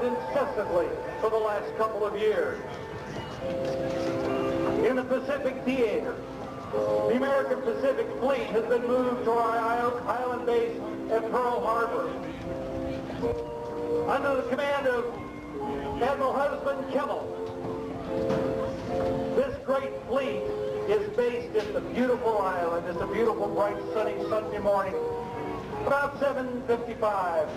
incessantly for the last couple of years. In the Pacific Theater, the American Pacific Fleet has been moved to our island base at Pearl Harbor. Under the command of Admiral Husband Kimmel, this great fleet is based in the beautiful island. It's a beautiful, bright, sunny Sunday morning, about 7:55.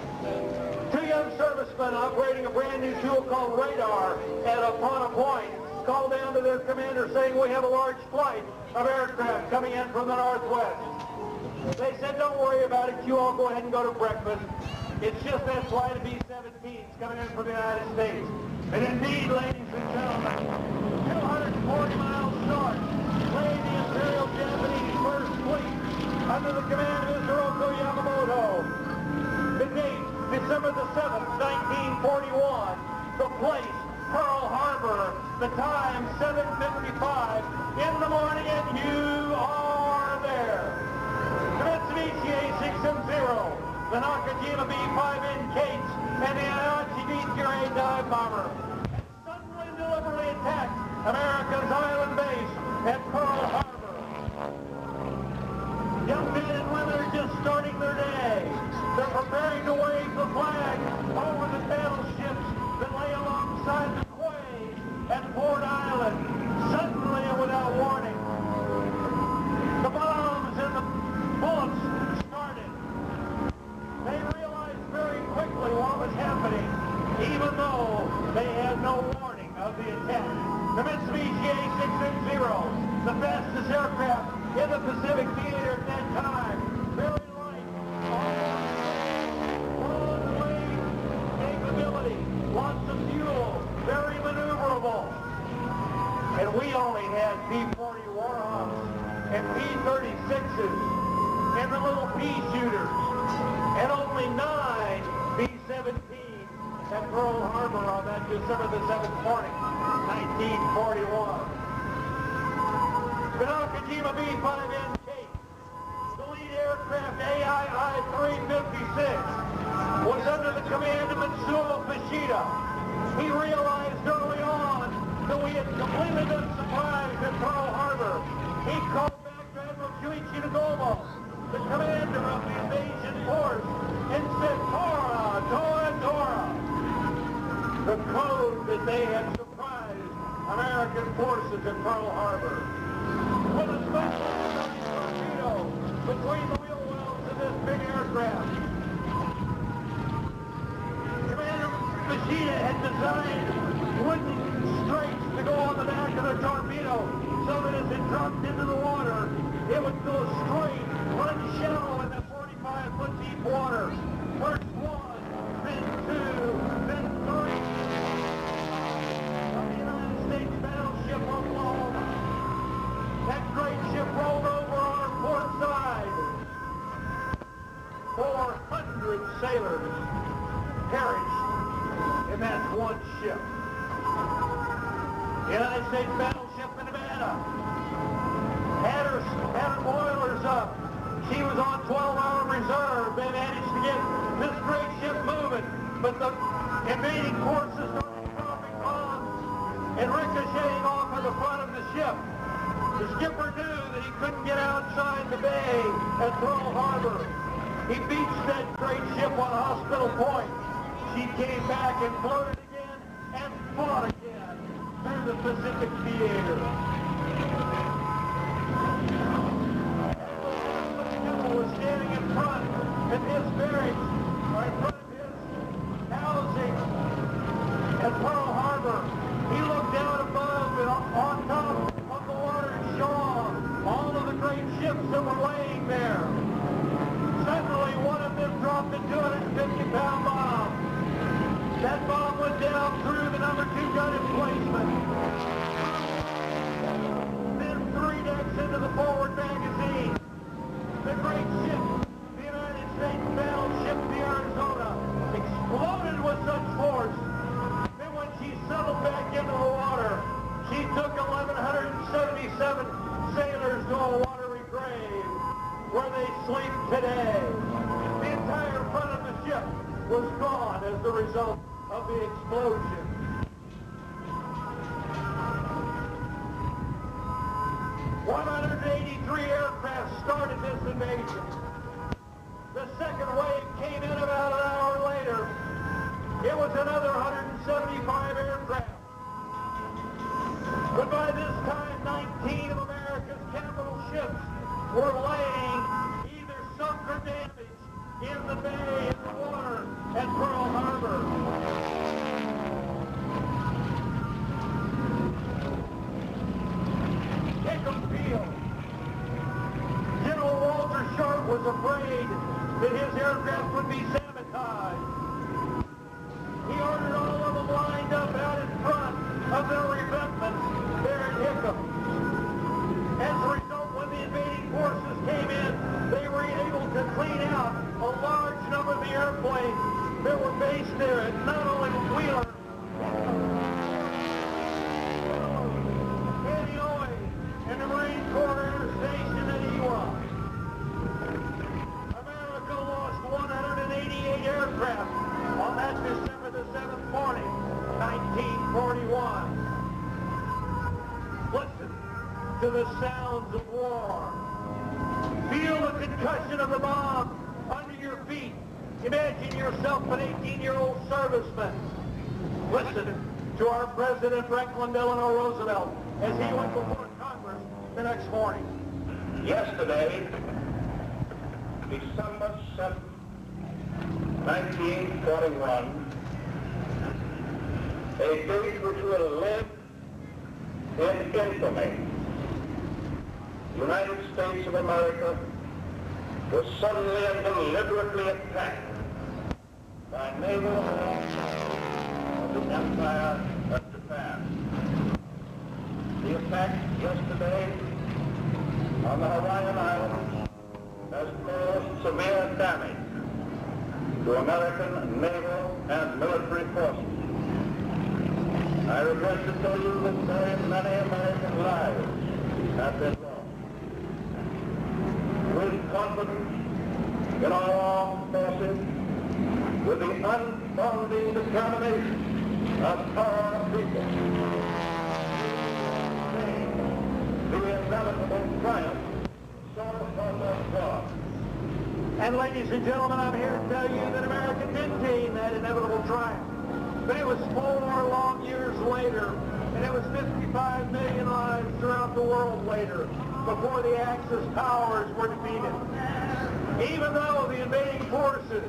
Two young servicemen operating a brand new tool called radar upon a point called down to their commander saying, we have a large flight of aircraft coming in from the northwest. They said, don't worry about it. You all go ahead and go to breakfast. It's just that flight of B-17s coming in from the United States. And indeed, ladies and gentlemen, 240 miles north lay the Imperial Japanese First Fleet under the command of Isoroku Yamamoto. The date, December the 7th, 1941. The place, Pearl Harbor. The time, 7:55 in the morning, and you are there. The Mitsubishi A6M0, the Nakajima B-5N Cates, and the Aichi D-3A dive bomber suddenly and deliberately attacked America's island base at Pearl Harbor. Young men and women are just starting their day. They're preparing to wave the flag over the battleships that lay alongside the quay at Ford Island. Suddenly and without warning, the bombs and the bullets started. They realized very quickly what was happening, even though they had no warning of the attack. The Mitsubishi A6M0, the fastest aircraft in the Pacific Theater at that time. Very light, on-the-way capability, lots of fuel, very maneuverable. And we only had P-40 Warhawks and P-36s and the little pea shooters, and only 9 B-17s at Pearl Harbor on that December the 7th morning, 1941. The Nakajima B-5N Cates, the lead aircraft AII-356, was under the command of Mitsuo Fushida. He realized early on that we had completely been surprised at Pearl Harbor. He called back to Admiral Shuichi Nagomo, the commander of the invasion force, and said, Tora, Tora, Tora. The code that they had surprised American forces at Pearl Harbor. With a special torpedo between the wheel wells of this big aircraft. Commander Fushida had designed wooden strakes to go on the back of the torpedo so that as it dropped into the water, it would go straight, run shallow in that 45-foot deep water. First one, then two, then three. Of the United States battleship Oklahoma. That great ship rolled over on our port side. 400 sailors perished in that one ship. The United States battleship Nevada had her boilers up. She was on 12-hour reserve. They managed to get this great ship moving, but the invading forces started dropping bombs and ricocheting off of the front of the ship. The skipper knew that he couldn't get outside the bay at Pearl Harbor. He beached that great ship on Hospital Point. She came back and floated again and fought again through the Pacific Theater. Was standing in front of his barracks, or in front of his housing at Pearl Harbor. He looked down above and on top of the water and saw all of the great ships that were laying there. Suddenly, one of them dropped a 250-pound bomb. That bomb went down through the number 2 gun emplacement. Then 3 decks into the forward magazine. The great ship, the United States battleship, the Arizona, exploded with such force that when she settled back into the water, she took 1,177 sailors to a watery grave where they sleep today. The entire front of the ship was gone as the result of the explosion. "183 aircraft started this invasion. The second wave came in about an hour later. It was another 175 aircraft. But by this time, 19 of America's capital ships were laying either sunk or damaged in the bay, in the water at Pearl Harbor. General Walter Sharp was afraid that his aircraft would be sabotaged. He ordered all of them lined up out in front of their revetments there at Hickam. As a result, when the invading forces came in, they were able to clean out a large number of the airplanes that were based there at not only Wheeler, and the Marine Corps Air Station at Ewell. America lost 188 aircraft on that December the 7th morning, 1941. Listen to the sounds of war. Feel the concussion of the bomb under your feet. Imagine yourself an 18-year-old serviceman. Listen to our President Franklin Delano Roosevelt as he went before Congress the next morning. Yesterday, December 7th, 1941, a date which will live in infamy. The United States of America was suddenly and deliberately attacked by naval of the Empire of Japan. The attack yesterday on the Hawaiian Islands has caused severe damage to American naval and military forces. I regret to tell you that very many American lives have been lost. With confidence in our armed forces, with the unbounding determination of our people, the inevitable triumph shall upon us God. And ladies and gentlemen, I'm here to tell you that America did gain that inevitable triumph. But it was 4 long years later, and it was 55 million lives throughout the world later before the Axis powers were defeated. Even though the invading forces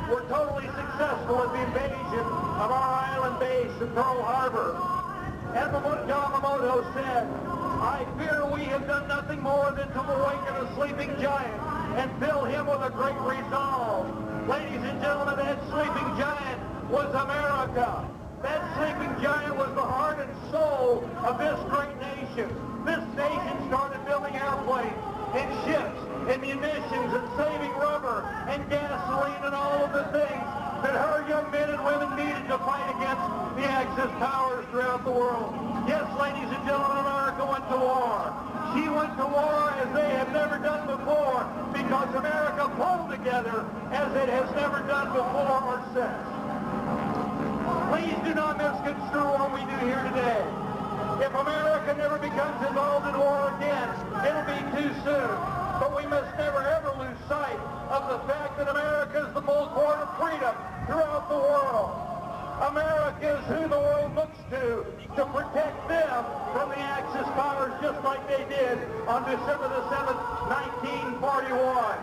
were totally successful in the invasion of our island base at Pearl Harbor, Yamamoto said, "I fear we have done nothing more than to awaken a sleeping giant and fill him with a great resolve." Ladies and gentlemen, that sleeping giant was America. That sleeping giant was the heart and soul of this great nation. This nation started building airplanes and ships and munitions and saving rubber and gasoline and all of the things that her young men and women needed to fight against the Axis powers throughout the world. Yes, ladies and gentlemen, America went to war. She went to war as they have never done before because America pulled together as it has never done before or since. Please do not misconstrue what we do here today. If America never becomes involved in war again, it'll be too soon. But we must never ever lose sight of the fact that America is the bulwark of freedom throughout the world. America is who the world looks to protect them from the Axis powers just like they did on December the 7th, 1941.